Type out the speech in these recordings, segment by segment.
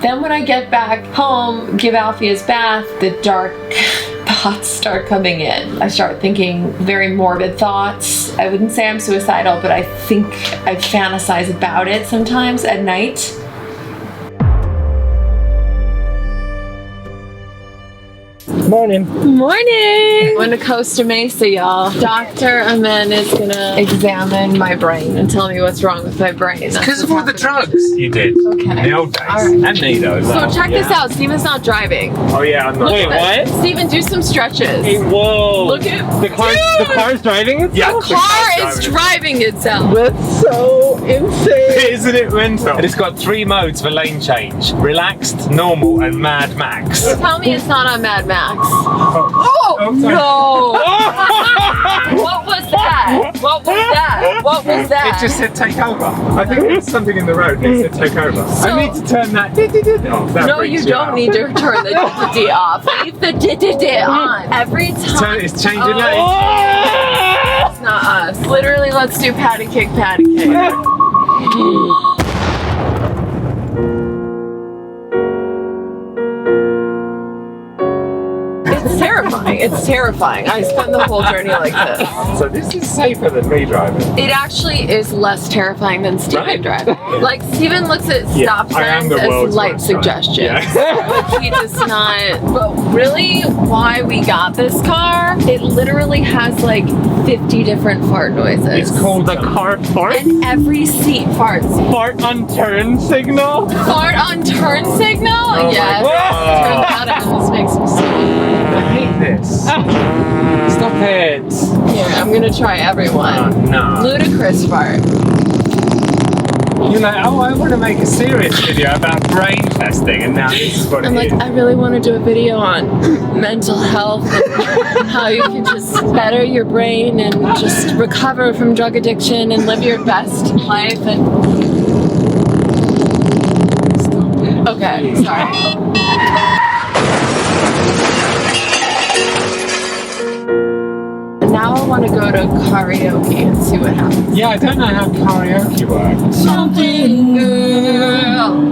Then when I get back home, give Alfie his bath, the dark thoughts start coming in. I start thinking very morbid thoughts. I wouldn't say I'm suicidal, but I think I fantasize about it sometimes at night. Morning. Morning! Going to Costa Mesa, y'all. Dr. Amen is gonna examine my brain and tell me what's wrong with my brain. It's because of all the drugs you did. Okay. In the old days. Right. And me though. So check this out. Steven's not driving. Oh yeah, I'm not. Wait, what? Steven, do some stretches. Hey, whoa. Look at the car's driving itself? Yeah. the car is driving itself. That's so insane. Isn't it mental? And it's got 3 modes for lane change. Relaxed, normal, and Mad Max. Tell me it's not on Mad Max. Oh, No! What was that? What was that? What was that? It just said take over. I think there's something in the road that said take over. So- I need to turn that off. That No, freaks you don't out. need to turn the d off. Leave the d on. Every time. It's changing lanes. It's not us. Literally, let's do patty cake, patty cake. It's terrifying. It's terrifying. I spent the whole journey like this. So this is safer than me driving. It actually is less terrifying than Steven Right. driving. Like, Steven looks at Yeah, stop I am signs the as world's light worst driver. suggestions. Yeah. But he does not. But really, why we got this car, it literally has like 50 different fart noises. It's called The car fart? And every seat farts. Fart on turn signal? Fart on turn signal? Oh my Yes. God. Turns out it almost makes me sick. I hate this. Stop it. Here, I'm gonna try everyone. No. Ludicrous fart. You're like, oh, I want to make a serious video about brain testing, and now this is what I'm it like, is. I really want to do a video on mental health and how you can just better your brain and just recover from drug addiction and live your best life. And okay, sorry. Now I want to go to karaoke and see what happens. Yeah, I don't know how karaoke works. Something girl.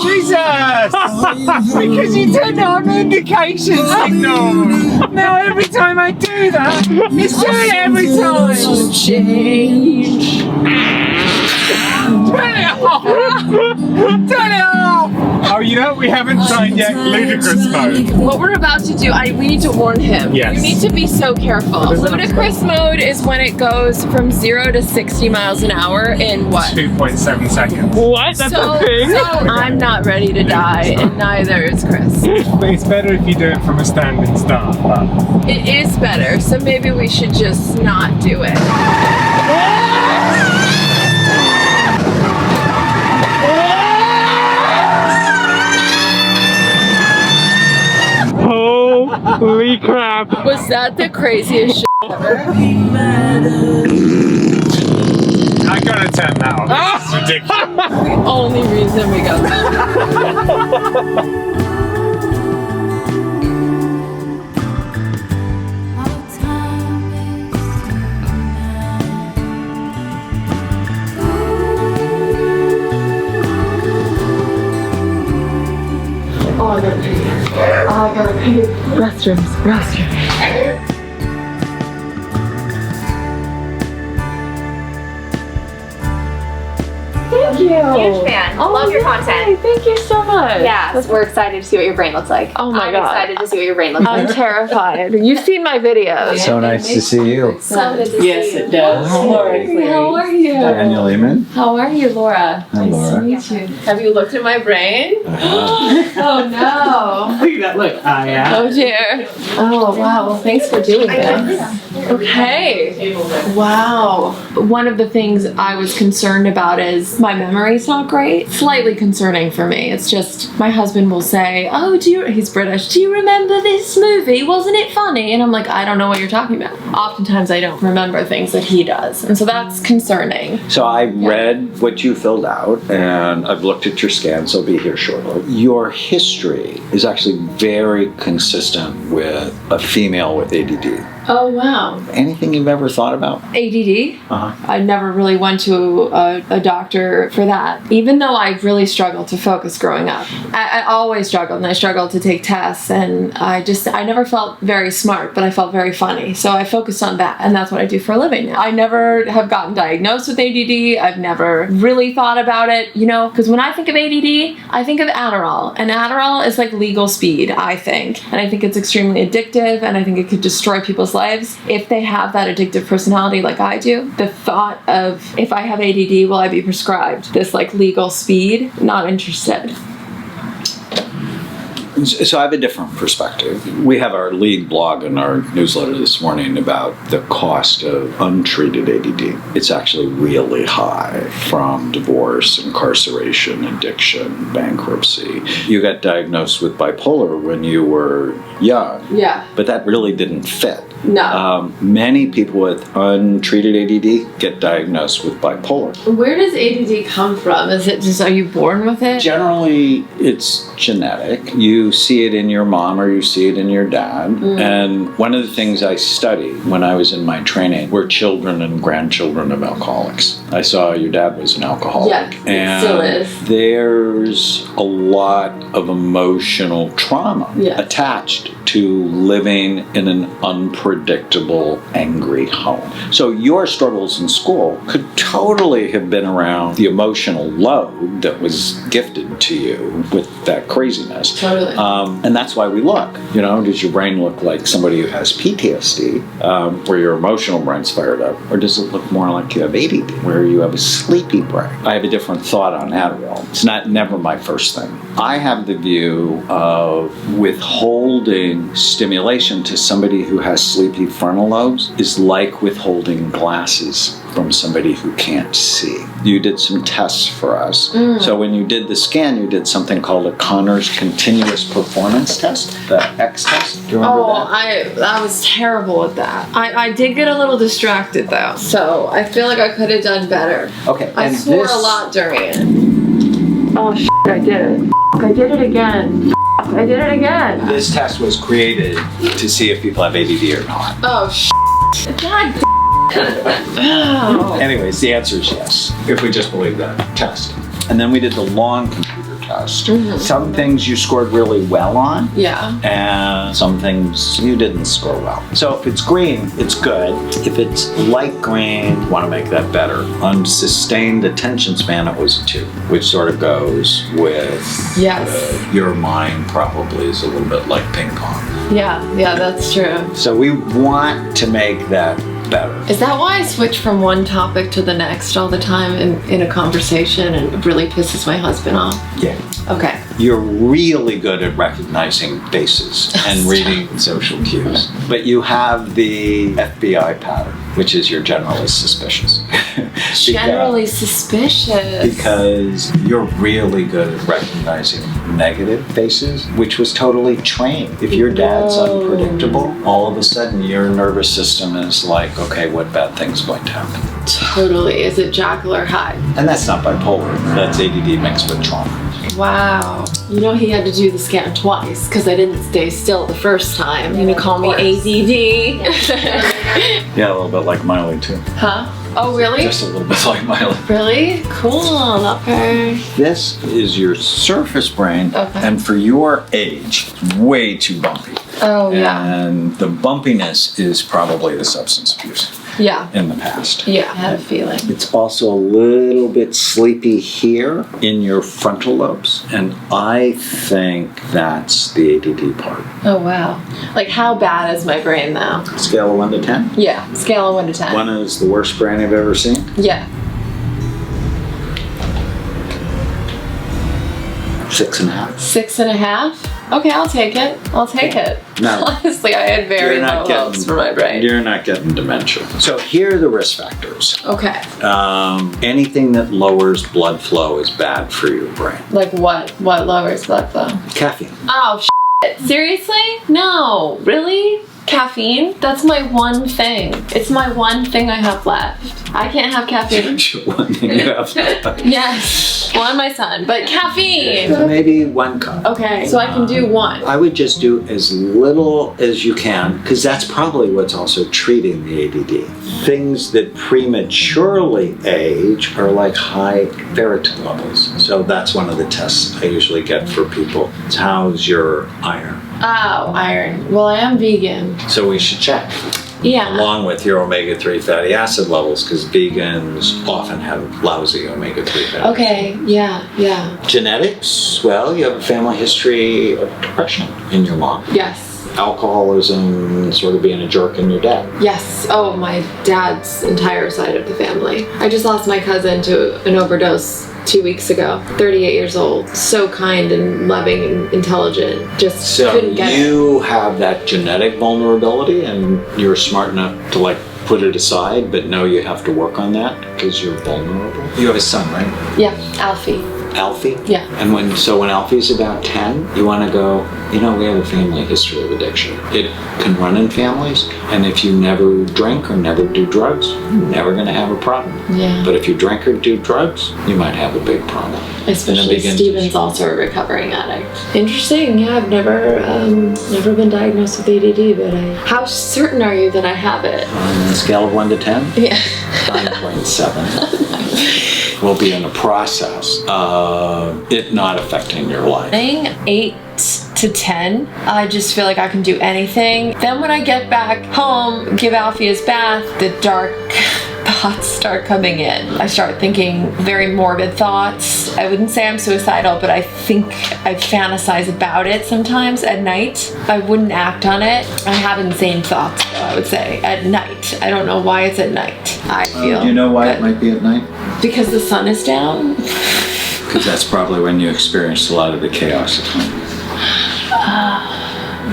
Jesus! Because you turned on the indication signal. Now every time I do that, it's doing it every time. Change. Turn it off! Turn it off! Oh, you know what we haven't tried yet? Ludicrous mode. What we're about to do, we need to warn him. Yes. You need to be so careful. Ludicrous mode is when it goes from 0 to 60 miles an hour in what? 2.7 seconds. What? That's a thing? So I'm not ready to die, and neither is Chris. But it's better if you do it from a standing start. But It is better, so maybe we should just not do it. Holy crap. Was that the craziest shit ever? I gotta turn that off. It's ridiculous. The only reason we got that. Oh, I gotta pee. Oh, I gotta pee. Restrooms. Thank you. Huge fan. Love your content. Thank you so much. Yeah, we're excited to see what your brain looks like. Oh my I'm God. excited to see what your brain looks I'm like. terrified. You've seen my videos. So nice to see you. So good to Yes, see you. it does. Laura, How are you? Daniel Lehman. How are you, Laura? Hi, Laura. Nice to meet you. Have you looked at my brain? Oh no. Look at that. Look. Yeah. Oh dear. Oh wow. Well, thanks for doing this. Okay. Wow. One of the things I was concerned about is my memory's not great. Slightly concerning for me. It's just my husband will say, "Oh, he's British. Do you remember this movie? Wasn't it funny?" And I'm like, "I don't know what you're talking about." Oftentimes I don't remember things that he does. And so that's concerning. So I read what you filled out and I've looked at your scans. I'll be here shortly. Your history is actually very consistent with a female with ADD. Oh, wow. Anything you've ever thought about? ADD? Uh-huh. I never really went to a doctor for that. Even though I really struggled to focus growing up. I always struggled, and I struggled to take tests, and I never felt very smart, but I felt very funny. So I focused on that, and that's what I do for a living now. I never have gotten diagnosed with ADD. I've never really thought about it, because when I think of ADD, I think of Adderall, and Adderall is like legal speed, I think. And I think it's extremely addictive, and I think it could destroy people's lives if they have that addictive personality like I do. The thought of, if I have ADD, will I be prescribed this like legal speed? Not interested. So I have a different perspective. We have our lead blog in our newsletter this morning about the cost of untreated ADD. It's actually really high, from divorce, incarceration, addiction, bankruptcy. You got diagnosed with bipolar when you were young. Yeah. But that really didn't fit. No. Many people with untreated ADD get diagnosed with bipolar. Where does ADD come from? Is it just, are you born with it? Generally, it's genetic. You see it in your mom or you see it in your dad. And one of the things I studied when I was in my training were children and grandchildren of alcoholics. I saw your dad was an alcoholic. Yeah, and still is. There's a lot of emotional trauma attached to living in an unpredictable, angry home. So your struggles in school could totally have been around the emotional load that was gifted to you with that craziness. Totally. And that's why we look. Does your brain look like somebody who has PTSD, where your emotional brain's fired up? Or does it look more like you have ADD, where you have a sleepy brain? I have a different thought on Adderall. It's never my first thing. I have the view of withholding stimulation to somebody who has sleepy frontal lobes is like withholding glasses from somebody who can't see. You did some tests for us. So when you did the scan, you did something called a Conners Continuous Performance Test, the X test. Do you remember that? I was terrible at that. I did get a little distracted though, so I feel like I could have done better. Okay. I swore a lot during it. Oh I did it. I did it again. I did it again. This test was created to see if people have ADD or not. Oh God. Oh. Anyways, the answer is yes, if we just believe that test. And then we did the long computer test. Some things you scored really well on. Yeah. And some things you didn't score well. So if it's green, it's good. If it's light green, you want to make that better. On sustained attention span, it was a 2, which sort of goes with your mind probably is a little bit like ping pong. Yeah, that's true. So we want to make that better. Is that why I switch from one topic to the next all the time in a conversation, and it really pisses my husband off? Yeah. Okay. You're really good at recognizing faces and reading social cues. But you have the FBI pattern, which is you're generally suspicious. Generally suspicious. Because you're really good at recognizing negative faces, which was totally trained. If your dad's unpredictable, all of a sudden your nervous system is like, okay, what bad thing's going to happen? Totally. Is it Jekyll or Hyde? And that's not bipolar. That's ADD mixed with trauma. Wow. He had to do the scan twice because I didn't stay still the first time. You call me ADD. Yeah, a little bit like Miley too. Huh? Oh, really? Just a little bit like Miley. Really? Cool. Okay. This is your surface brain, and for your age, it's way too bumpy. Oh, yeah. And the bumpiness is probably the substance abuse. Yeah. In the past. Yeah, I had a feeling. It's also a little bit sleepy here in your frontal lobes, and I think that's the ADD part. Oh, wow. Like, how bad is my brain now? Scale of 1 to 10? Yeah, scale of 1 to 10. 1 is the worst brain I've ever seen? Yeah. 6.5. 6.5? Okay, I'll take it. No. Honestly, I had very low hopes for my brain. You're not getting dementia. So here are the risk factors. Okay. Anything that lowers blood flow is bad for your brain. Like what? What lowers blood flow? Caffeine. Oh, shit. Seriously? No. Really? Caffeine? That's my one thing. It's my one thing I have left. I can't have caffeine. One thing you have. Yes. Well, and my son, but caffeine. So maybe 1 cup. Okay, so I can do 1. I would just do as little as you can, because that's probably what's also treating the ADD. Things that prematurely age are like high ferritin levels. So that's one of the tests I usually get for people. It's how's your iron? Oh, iron. Well, I am vegan. So we should check. Yeah. Along with your omega-3 fatty acid levels, because vegans often have lousy omega-3 fatty acids. Okay, yeah. Genetics, well, you have a family history of depression in your mom. Yes. Alcoholism, sort of being a jerk in your dad. Yes. Oh, my dad's entire side of the family. I just lost my cousin to an overdose 2 weeks ago. 38 years old. So kind and loving and intelligent. Just So couldn't get it. you have that genetic vulnerability and you're smart enough to like put it aside, but know you have to work on that because you're vulnerable. You have a son, right? Yeah, Alfie. Alfie? Yeah. And when Alfie's about 10, you want to go, we have a family history of addiction. It can run in families, and if you never drink or never do drugs, you're never going to have a problem. Yeah. But if you drink or do drugs, you might have a big problem. Especially Steven's also a recovering addict. Interesting. Yeah, I've never been diagnosed with ADD, but how certain are you that I have it? On a scale of 1 to 10? Yeah. 9.7. Will be in the process of it not affecting your life. 8 to 10, I just feel like I can do anything. Then when I get back home, give Alfie his bath, the dark thoughts start coming in. I start thinking very morbid thoughts. I wouldn't say I'm suicidal, but I think I fantasize about it sometimes at night. I wouldn't act on it. I have insane thoughts, though, I would say, at night. I don't know why it's at night. I feel Do you know why good. it might be at night? Because the sun is down. Because that's probably when you experienced a lot of the chaos at home.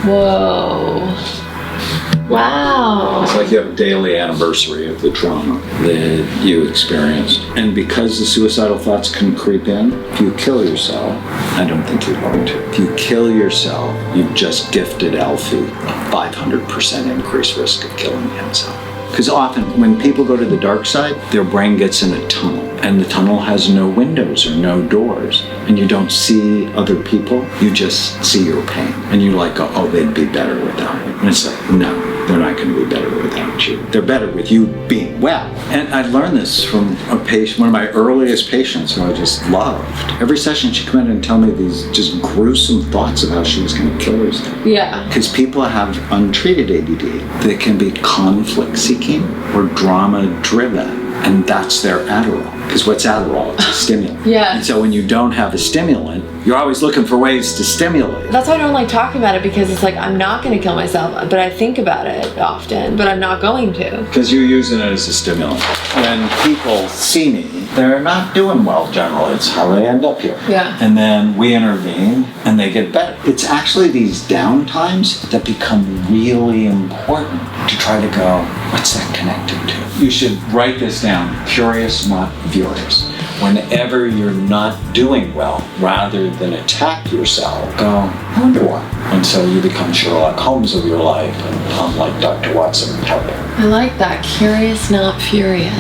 Whoa. Wow. It's like you have a daily anniversary of the trauma that you experienced. And because the suicidal thoughts can creep in, if you kill yourself, I don't think you're going to. If you kill yourself, you've just gifted Alfie a 500% increased risk of killing himself. Because often when people go to the dark side, their brain gets in a tunnel. And the tunnel has no windows or no doors. And you don't see other people. You just see your pain. And you like go, oh, they'd be better without me. And it's like, no, they're not going to be better without you. They're better with you being well. And I learned this from a patient, one of my earliest patients who I just loved. Every session she'd come in and tell me these just gruesome thoughts of how she was going to kill herself. Yeah. Because people have untreated ADD that can be conflict seeking or drama driven. And that's their Adderall. Because what's Adderall? It's a stimulant. Yeah. And so when you don't have a stimulant, you're always looking for ways to stimulate. That's why I don't like talking about it, because it's like, I'm not going to kill myself, but I think about it often, but I'm not going to. Because you're using it as a stimulant. When people see me, they're not doing well generally. It's how they end up here. Yeah. And then we intervene and they get better. It's actually these down times that become really important to try to go, what's that connected to? You should write this down, curious, not furious. Whenever you're not doing well, rather than attack yourself, go, I wonder why. And so you become Sherlock Holmes of your life, and unlike Dr. Watson, help. I like that. Curious, not furious.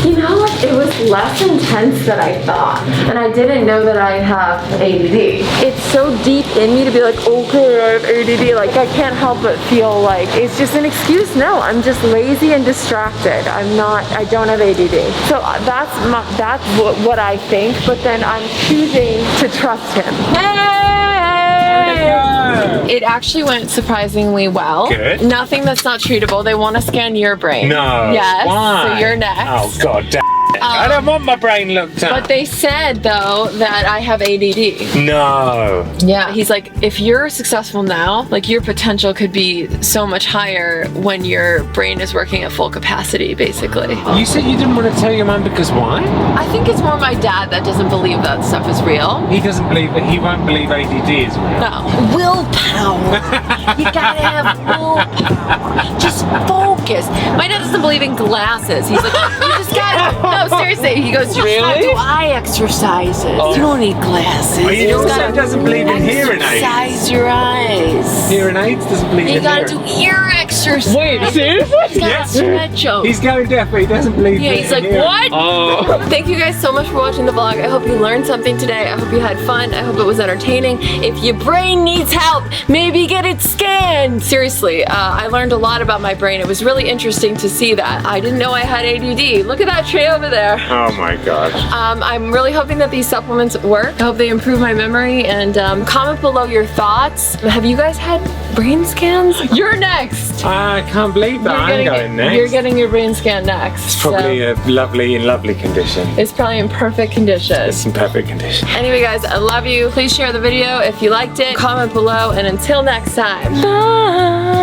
You know what? It was less intense than I thought. And I didn't know that I have ADD. It's so deep in me to be like, okay, I have ADD. Like, I can't help but feel like it's just an excuse. No, I'm just lazy and distracted. I don't have ADD. So that's what I think. But then I'm choosing to trust him. It actually went surprisingly well. Good. Nothing that's not treatable. They want to scan your brain. No. Yes. Why? So you're next. Oh, God damn it. I don't want my brain looked at. But they said, though, that I have ADD. No. Yeah. He's like, if you're successful now, like, your potential could be so much higher when your brain is working at full capacity, basically. You said you didn't want to tell your mum because why? I think it's more my dad that doesn't believe that stuff is real. He doesn't believe that he won't believe ADD is real. No. Willpower. You gotta have willpower. Just focus. My dad doesn't believe in glasses. He's like, you just gotta, no, seriously, he goes, you Really? do eye exercises. Oh. You don't need glasses. He You just also gotta doesn't believe in hearing aids. exercise your eyes. Hearing aids doesn't believe You in gotta hearing. do ear exercise. Wait, seriously? You gotta stretch 'em. He's going deaf, but he doesn't believe Yeah, in he's like, hearing. what? Oh. Thank you guys so much for watching the vlog. I hope you learned something today. I hope you had fun. I hope it was entertaining. If your brain needs help, maybe get it scanned. Seriously, I learned a lot about my brain. It was really interesting to see that. I didn't know I had ADD. Look at that tray over there. Oh my gosh. I'm really hoping that these supplements work. I hope they improve my memory, and comment below your thoughts. Have you guys had brain scans? You're next. I can't believe that. I'm going next. You're getting your brain scan next. It's probably a lovely condition. It's probably in perfect condition. It's in perfect condition. Anyway guys, I love you. Please share the video if you liked it. Comment below, and until next time. Bye.